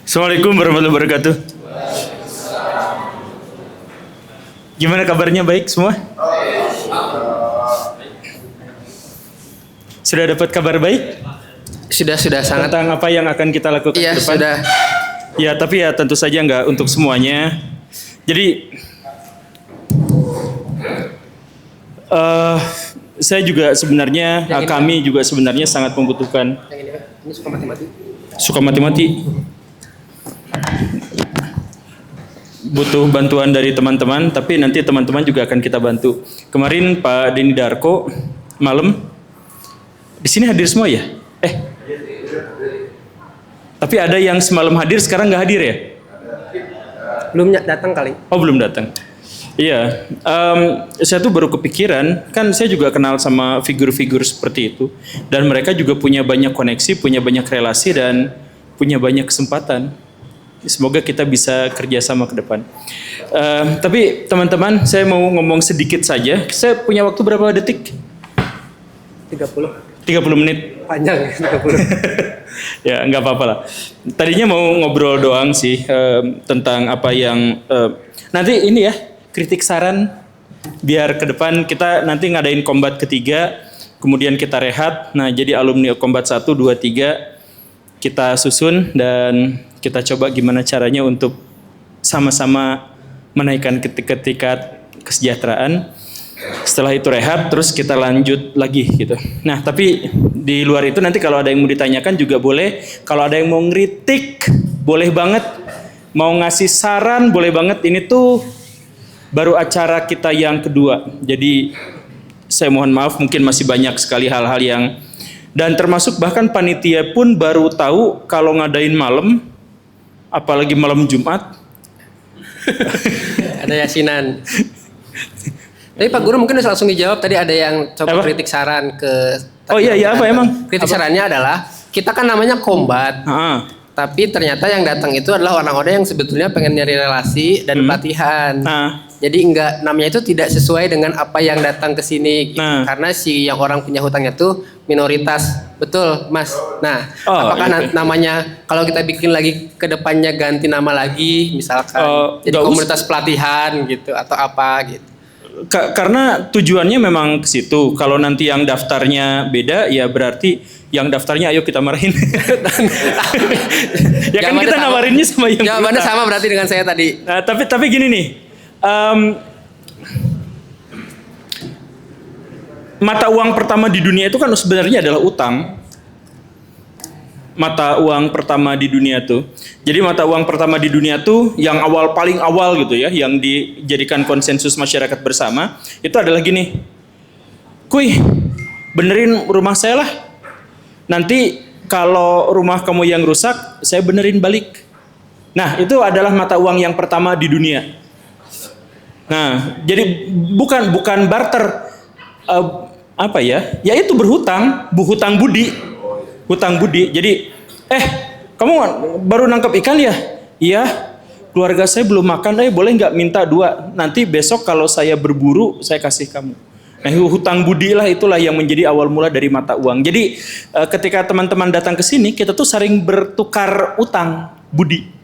Assalamualaikum warahmatullahi wabarakatuh. Gimana kabarnya, baik semua? Sudah dapat kabar baik? Sudah sangat. Tentang apa yang akan kita lakukan Iya, ke depan? sudah. Ya, tapi ya tentu saja nggak untuk semuanya. Jadi, saya juga sebenarnya, kami juga sebenarnya sangat membutuhkan. Ini suka mati-mati. Suka mati-mati. Butuh bantuan dari teman-teman, tapi nanti teman-teman juga akan kita bantu. Kemarin Pak Denny Darko malam di sini hadir semua ya? Tapi ada yang semalam hadir sekarang nggak hadir ya? Belum datang kali. Oh, belum datang. Iya, saya tuh baru kepikiran, kan saya juga kenal sama figur-figur seperti itu, dan mereka juga punya banyak koneksi, punya banyak relasi, dan punya banyak kesempatan. Semoga kita bisa kerjasama ke depan. Tapi teman-teman, saya mau ngomong sedikit saja. Saya punya waktu berapa detik? 30. 30 menit. Panjang ya, 30. Ya, nggak apa-apa lah. Tadinya mau ngobrol doang sih tentang apa yang nanti ini ya, kritik saran biar ke depan kita nanti ngadain kombat ketiga, kemudian kita rehat. Nah, jadi alumni kombat 1, 2, 3 kita susun dan kita coba gimana caranya untuk sama-sama menaikkan tingkat kesejahteraan. Setelah itu rehat, terus kita lanjut lagi gitu. Nah, tapi di luar itu nanti kalau ada yang mau ditanyakan juga boleh. Kalau ada yang mau ngeritik, boleh banget. Mau ngasih saran, boleh banget. Ini tuh baru acara kita yang kedua. Jadi saya mohon maaf, mungkin masih banyak sekali hal-hal yang, dan termasuk bahkan panitia pun baru tahu kalau ngadain malam, apalagi malam Jumat. Ada yasinan. Tapi Pak Guru mungkin langsung dijawab. Tadi ada yang coba kritik saran ke. Oh iya, apa emang? Kritik sarannya adalah kita kan namanya kombat. Tapi ternyata yang datang itu adalah orang-orang yang sebetulnya pengen nyari relasi dan pelatihan. Jadi enggak, namanya itu tidak sesuai dengan apa yang datang ke sini gitu. Karena si yang orang punya hutangnya tuh minoritas. Betul, Mas. Nah, apakah namanya kalau kita bikin lagi ke depannya ganti nama lagi misalkan jadi komunitas pelatihan gitu atau apa gitu. Karena tujuannya memang ke situ. Kalau nanti yang daftarnya beda, ya berarti yang daftarnya ayo kita marahin. Ya kan kita nawarinnya sama yang jawabannya sama berarti dengan saya tadi. Nah, tapi gini nih. Mata uang pertama di dunia itu kan sebenarnya adalah utang. Mata uang pertama di dunia tuh. Jadi mata uang pertama di dunia tuh yang paling awal gitu ya, yang dijadikan konsensus masyarakat bersama, itu adalah gini. Kuy, benerin rumah saya lah. Nanti kalau rumah kamu yang rusak, saya benerin balik. Nah, itu adalah mata uang yang pertama di dunia. Nah, jadi bukan barter, apa ya? Ya itu berhutang, hutang budi. Hutang budi. Jadi, kamu baru nangkap ikan ya? Iya. Keluarga saya belum makan. Boleh nggak minta 2? Nanti besok kalau saya berburu, saya kasih kamu. Nah, hutang budi lah, itulah yang menjadi awal mula dari mata uang. Jadi, ketika teman-teman datang ke sini, kita tuh sering bertukar utang budi.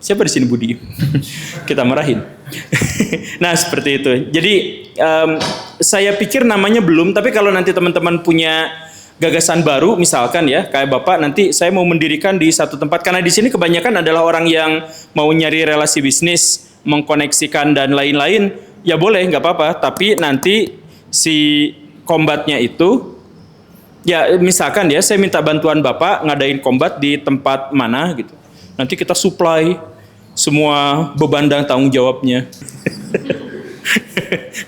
Siapa di sini budi? Kita marahin. Nah, seperti itu. Jadi, saya pikir namanya belum, tapi kalau nanti teman-teman punya gagasan baru, misalkan ya, kayak Bapak nanti saya mau mendirikan di satu tempat, karena di sini kebanyakan adalah orang yang mau nyari relasi bisnis, mengkoneksikan dan lain-lain, ya boleh, nggak apa-apa. Tapi nanti si kombatnya itu, ya misalkan ya, saya minta bantuan Bapak ngadain kombat di tempat mana gitu. Nanti kita supply semua beban dan tanggung jawabnya.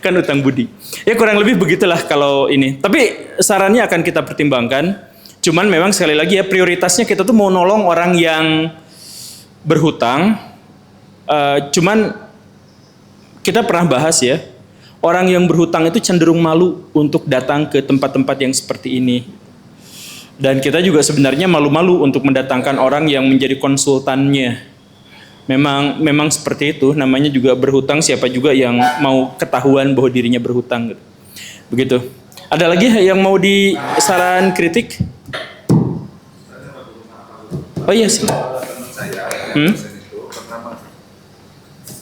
Kan utang budi. Ya kurang lebih begitulah kalau ini. Tapi sarannya akan kita pertimbangkan. Cuman memang sekali lagi ya, prioritasnya kita tuh mau nolong orang yang berhutang. Cuman kita pernah bahas ya, orang yang berhutang itu cenderung malu untuk datang ke tempat-tempat yang seperti ini. Dan kita juga sebenarnya malu-malu untuk mendatangkan orang yang menjadi konsultannya. Memang seperti itu, namanya juga berhutang, siapa juga yang mau ketahuan bahwa dirinya berhutang gitu. Begitu. Ada lagi yang mau disaran kritik? Oh iya sih.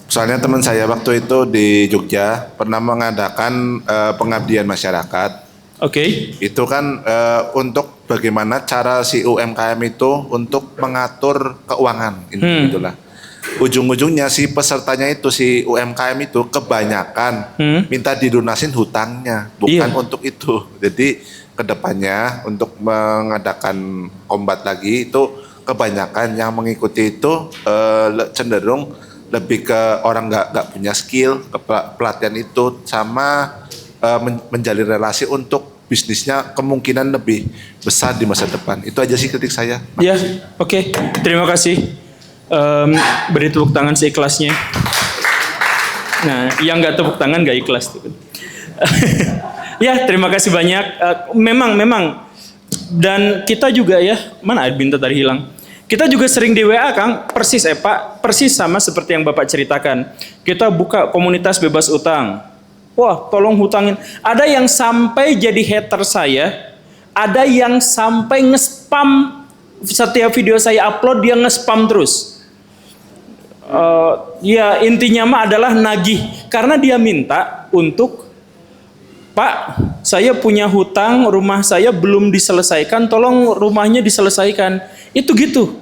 Soalnya teman saya waktu itu di Jogja pernah mengadakan pengabdian masyarakat. Oke. Itu kan untuk bagaimana cara si UMKM itu untuk mengatur keuangan, itulah. Ujung-ujungnya si pesertanya itu, si UMKM itu kebanyakan minta dilunasin hutangnya, bukan untuk itu. Jadi kedepannya untuk mengadakan kombat lagi itu kebanyakan yang mengikuti itu cenderung lebih ke orang nggak punya skill, ke pelatihan itu sama menjalin relasi untuk bisnisnya kemungkinan lebih besar di masa depan. Itu aja sih kritik saya. Ya, oke. Terima kasih. Beri tepuk tangan seikhlasnya. Nah, yang nggak tepuk tangan nggak ikhlas tuh. Ya, terima kasih banyak. Memang. Dan kita juga ya, mana Binta tadi hilang. Kita juga sering di WA, Kang, persis sama seperti yang Bapak ceritakan. Kita buka komunitas bebas utang. Wah, tolong hutangin. Ada yang sampai jadi hater saya, ada yang sampai nge-spam setiap video saya upload, dia nge-spam terus. Ya intinya mah adalah nagih, karena dia minta untuk, Pak, saya punya hutang, rumah saya belum diselesaikan, tolong rumahnya diselesaikan. Itu gitu.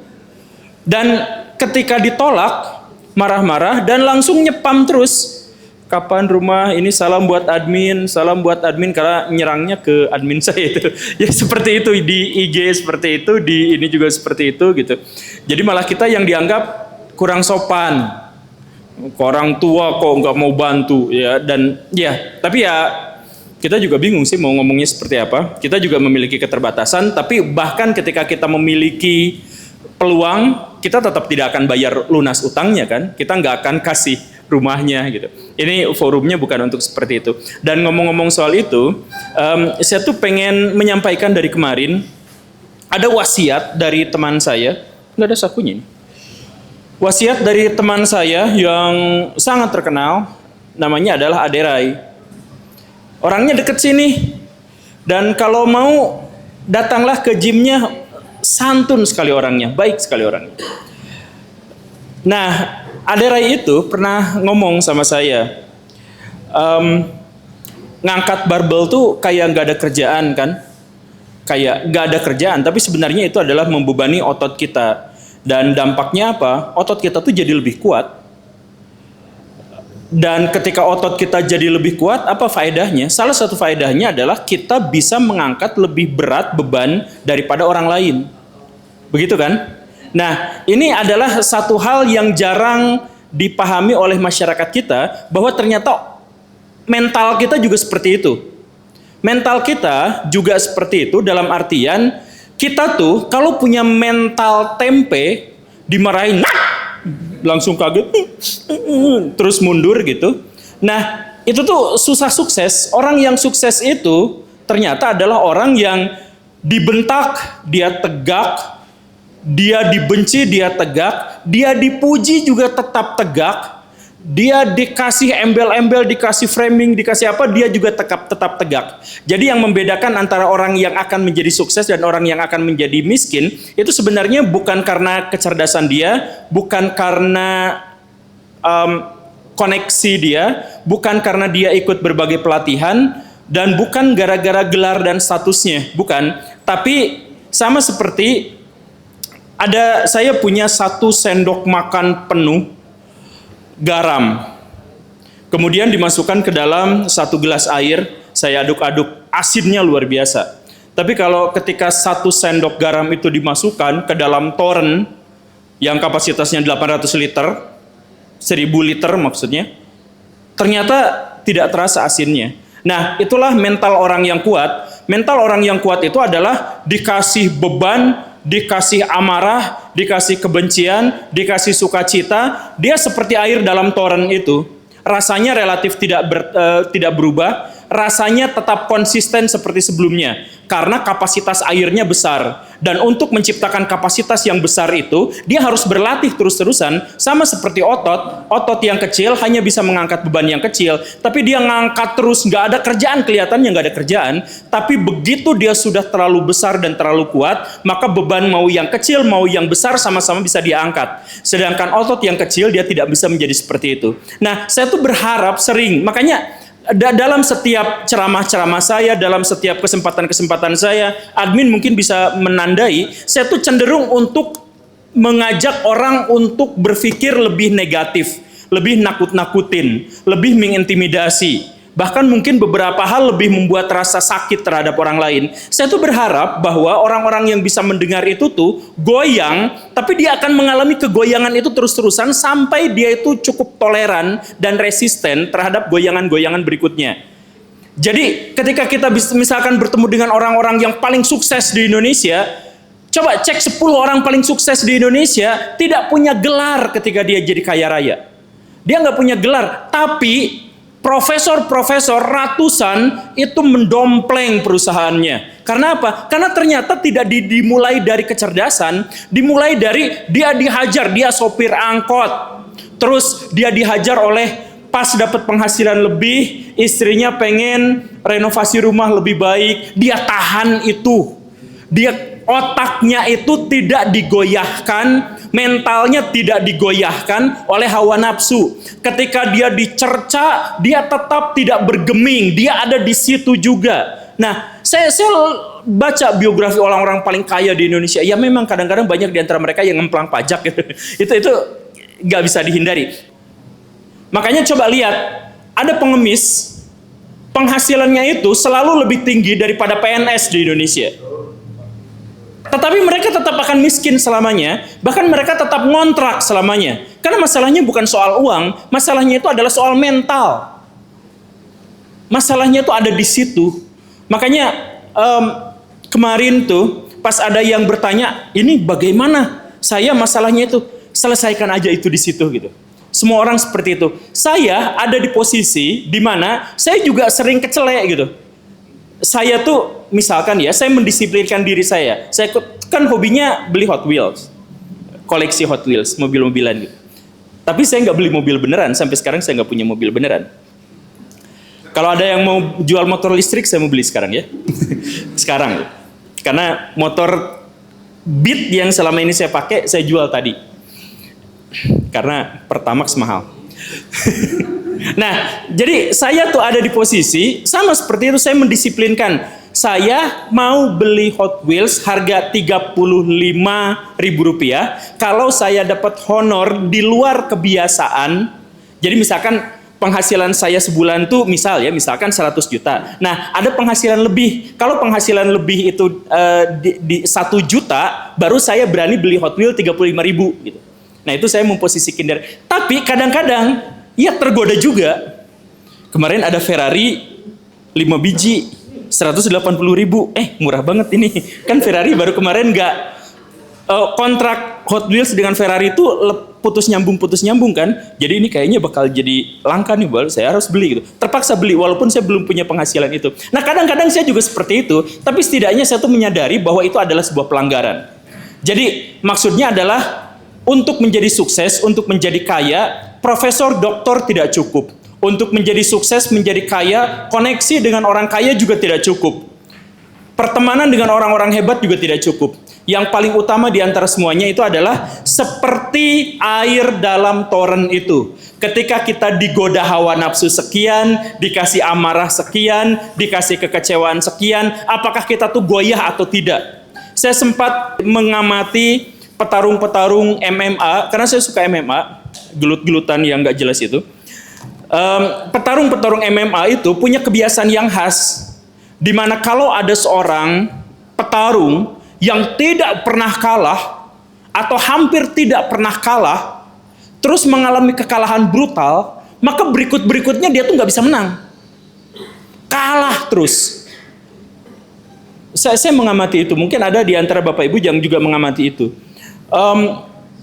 Dan ketika ditolak, marah-marah dan langsung nyepam terus. Kapan rumah ini, salam buat admin, karena nyerangnya ke admin saya itu. Ya seperti itu, di IG seperti itu, di ini juga seperti itu gitu. Jadi malah kita yang dianggap kurang sopan. Orang tua kok nggak mau bantu ya, dan ya, tapi ya kita juga bingung sih mau ngomongnya seperti apa. Kita juga memiliki keterbatasan, tapi bahkan ketika kita memiliki peluang, kita tetap tidak akan bayar lunas utangnya kan. Kita nggak akan kasih rumahnya gitu. Ini forumnya bukan untuk seperti itu. Dan ngomong-ngomong soal itu, saya tuh pengen menyampaikan dari kemarin, ada wasiat dari teman saya, nggak ada sakunya nih. Wasiat dari teman saya yang sangat terkenal, namanya adalah Aderai. Orangnya deket sini, dan kalau mau datanglah ke gymnya, santun sekali orangnya, baik sekali orangnya. Nah, Aderai itu pernah ngomong sama saya, ngangkat barbel tuh kayak nggak ada kerjaan kan, kayak nggak ada kerjaan, tapi sebenarnya itu adalah membebani otot kita, dan dampaknya apa? Otot kita tuh jadi lebih kuat. Dan ketika otot kita jadi lebih kuat, apa faedahnya? Salah satu faedahnya adalah kita bisa mengangkat lebih berat beban daripada orang lain. Begitu kan? Nah, ini adalah satu hal yang jarang dipahami oleh masyarakat kita, bahwa ternyata mental kita juga seperti itu. Mental kita juga seperti itu dalam artian, kita tuh kalau punya mental tempe, dimarahin, langsung kaget, terus mundur gitu. Nah, itu tuh susah sukses. Orang yang sukses itu ternyata adalah orang yang dibentak, dia tegak, dia dibenci, dia tegak, dia dipuji juga tetap tegak, dia dikasih embel-embel, dikasih framing, dikasih apa, dia juga tetap tegak. Jadi yang membedakan antara orang yang akan menjadi sukses dan orang yang akan menjadi miskin, itu sebenarnya bukan karena kecerdasan dia, bukan karena koneksi dia, bukan karena dia ikut berbagai pelatihan, dan bukan gara-gara gelar dan statusnya, bukan. Tapi sama seperti saya punya 1 sendok makan penuh garam, kemudian dimasukkan ke dalam 1 gelas air, saya aduk-aduk, asinnya luar biasa. Tapi kalau ketika 1 sendok garam itu dimasukkan ke dalam toren yang kapasitasnya 800 liter, 1000 liter maksudnya, ternyata tidak terasa asinnya. Nah, itulah mental orang yang kuat. Mental orang yang kuat itu adalah dikasih beban, dikasih amarah, dikasih kebencian, dikasih sukacita, dia seperti air dalam toren itu. Rasanya relatif tidak berubah, rasanya tetap konsisten seperti sebelumnya karena kapasitas airnya besar. Dan untuk menciptakan kapasitas yang besar itu, dia harus berlatih terus-terusan, sama seperti otot. Otot yang kecil hanya bisa mengangkat beban yang kecil, tapi dia ngangkat terus, nggak ada kerjaan, kelihatannya nggak ada kerjaan. Tapi begitu dia sudah terlalu besar dan terlalu kuat, maka beban mau yang kecil mau yang besar sama-sama bisa dia angkat. Sedangkan otot yang kecil dia tidak bisa menjadi seperti itu. Nah, saya tuh berharap sering, makanya dalam setiap ceramah-ceramah saya, dalam setiap kesempatan-kesempatan saya, admin mungkin bisa menandai, saya tuh cenderung untuk mengajak orang untuk berpikir lebih negatif, lebih nakut-nakutin, lebih mengintimidasi. Bahkan mungkin beberapa hal lebih membuat rasa sakit terhadap orang lain. Saya tuh berharap bahwa orang-orang yang bisa mendengar itu tuh goyang, tapi dia akan mengalami kegoyangan itu terus-terusan sampai dia itu cukup toleran dan resisten terhadap goyangan-goyangan berikutnya. Jadi ketika kita misalkan bertemu dengan orang-orang yang paling sukses di Indonesia, coba cek 10 orang paling sukses di Indonesia tidak punya gelar ketika dia jadi kaya raya. Dia nggak punya gelar, tapi profesor-profesor ratusan itu mendompleng perusahaannya. Karena apa? Karena ternyata tidak dimulai dari kecerdasan, dimulai dari dia dihajar, dia sopir angkot. Terus dia dihajar oleh pas dapat penghasilan lebih, istrinya pengen renovasi rumah lebih baik, dia tahan itu. Dia otaknya itu tidak digoyahkan, mentalnya tidak digoyahkan oleh hawa nafsu. Ketika dia dicerca, dia tetap tidak bergeming, dia ada di situ juga. Nah, saya baca biografi orang-orang paling kaya di Indonesia. Ya memang kadang-kadang banyak di antara mereka yang ngemplang pajak gitu. itu nggak bisa dihindari. Makanya coba lihat, ada pengemis, penghasilannya itu selalu lebih tinggi daripada PNS di Indonesia. Tetapi mereka tetap akan miskin selamanya, bahkan mereka tetap ngontrak selamanya. Karena masalahnya bukan soal uang, masalahnya itu adalah soal mental. Masalahnya itu ada di situ. Makanya kemarin tuh pas ada yang bertanya, ini bagaimana? Saya masalahnya itu, selesaikan aja itu di situ gitu. Semua orang seperti itu. Saya ada di posisi di mana saya juga sering kecelek gitu. Saya tuh misalkan ya, saya mendisiplinkan diri saya. Saya kan hobinya beli Hot Wheels, koleksi Hot Wheels, mobil-mobilan gitu. Tapi saya nggak beli mobil beneran, sampai sekarang saya nggak punya mobil beneran. Kalau ada yang mau jual motor listrik, saya mau beli sekarang ya. Sekarang, karena motor Beat yang selama ini saya pakai, saya jual tadi. Karena Pertamax mahal. Nah, jadi saya tuh ada di posisi sama seperti itu, saya mendisiplinkan. Saya mau beli Hot Wheels harga Rp35.000 kalau saya dapat honor di luar kebiasaan. Jadi misalkan penghasilan saya sebulan tuh misalkan 100 juta. Nah, ada penghasilan lebih. Kalau penghasilan lebih itu di 1 juta, baru saya berani beli Hot Wheels 35.000 gitu. Nah, itu saya memposisikan diri. Tapi kadang-kadang ya tergoda juga. Kemarin ada Ferrari 5 biji 180.000. Murah banget ini. Kan Ferrari baru kemarin kontrak Hot Wheels dengan Ferrari itu putus nyambung kan. Jadi ini kayaknya bakal jadi langka nih, saya harus beli gitu. Terpaksa beli walaupun saya belum punya penghasilan itu. Nah, kadang-kadang saya juga seperti itu, tapi setidaknya saya tuh menyadari bahwa itu adalah sebuah pelanggaran. Jadi maksudnya adalah untuk menjadi sukses, untuk menjadi kaya, profesor, doktor tidak cukup. Untuk menjadi sukses, menjadi kaya, koneksi dengan orang kaya juga tidak cukup. Pertemanan dengan orang-orang hebat juga tidak cukup. Yang paling utama di antara semuanya itu adalah seperti air dalam toren itu. Ketika kita digoda hawa nafsu sekian, dikasih amarah sekian, dikasih kekecewaan sekian, apakah kita tuh goyah atau tidak? Saya sempat mengamati petarung-petarung MMA, karena saya suka MMA, gelut-gelutan yang gak jelas itu. Petarung-petarung MMA itu punya kebiasaan yang khas, di mana kalau ada seorang petarung yang tidak pernah kalah atau hampir tidak pernah kalah, terus mengalami kekalahan brutal, maka berikut-berikutnya dia tuh nggak bisa menang, kalah terus. Saya mengamati itu, mungkin ada di antara Bapak Ibu yang juga mengamati itu.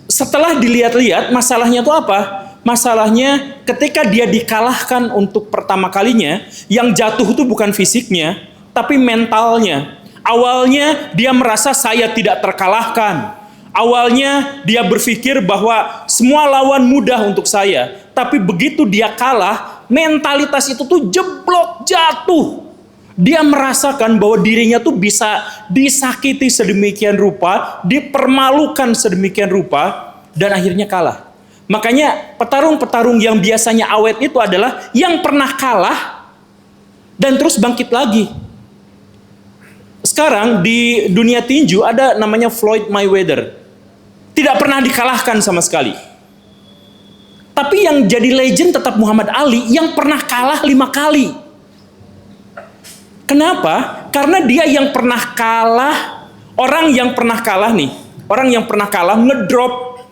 Setelah dilihat-lihat, masalahnya itu apa? Masalahnya ketika dia dikalahkan untuk pertama kalinya, yang jatuh itu bukan fisiknya, tapi mentalnya. Awalnya dia merasa saya tidak terkalahkan. Awalnya dia berpikir bahwa semua lawan mudah untuk saya. Tapi begitu dia kalah, mentalitas itu tuh jeblok, jatuh. Dia merasakan bahwa dirinya tuh bisa disakiti sedemikian rupa, dipermalukan sedemikian rupa, dan akhirnya kalah. Makanya petarung-petarung yang biasanya awet itu adalah yang pernah kalah dan terus bangkit lagi. Sekarang di dunia tinju ada namanya Floyd Mayweather. Tidak pernah dikalahkan sama sekali. Tapi yang jadi legend tetap Muhammad Ali yang pernah kalah 5 kali. Kenapa? Karena dia yang pernah kalah, orang yang pernah kalah nih, orang yang pernah kalah ngedrop.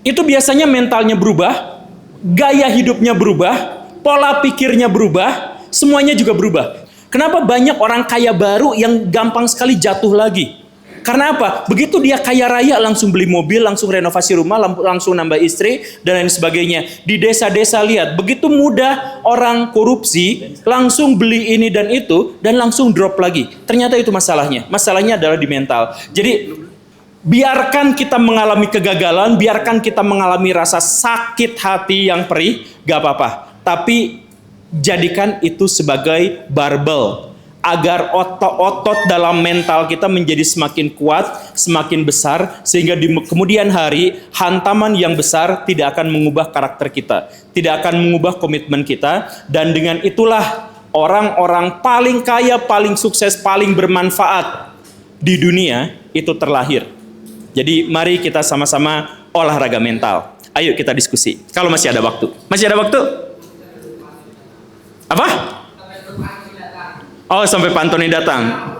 Itu biasanya mentalnya berubah, gaya hidupnya berubah, pola pikirnya berubah, semuanya juga berubah. Kenapa banyak orang kaya baru yang gampang sekali jatuh lagi? Karena apa? Begitu dia kaya raya langsung beli mobil, langsung renovasi rumah, langsung nambah istri, dan lain sebagainya. Di desa-desa lihat, begitu mudah orang korupsi, langsung beli ini dan itu, dan langsung drop lagi. Ternyata itu masalahnya. Masalahnya adalah di mental. Jadi biarkan kita mengalami kegagalan, biarkan kita mengalami rasa sakit hati yang perih, gak apa-apa. Tapi jadikan itu sebagai barbel, agar otot-otot dalam mental kita menjadi semakin kuat, semakin besar, sehingga di kemudian hari hantaman yang besar tidak akan mengubah karakter kita, tidak akan mengubah komitmen kita, dan dengan itulah orang-orang paling kaya, paling sukses, paling bermanfaat di dunia itu terlahir. Jadi mari kita sama-sama olahraga mental. Ayo kita diskusi. Kalau masih ada waktu. Masih ada waktu? Apa? Oh, sampai Pak Antoni datang.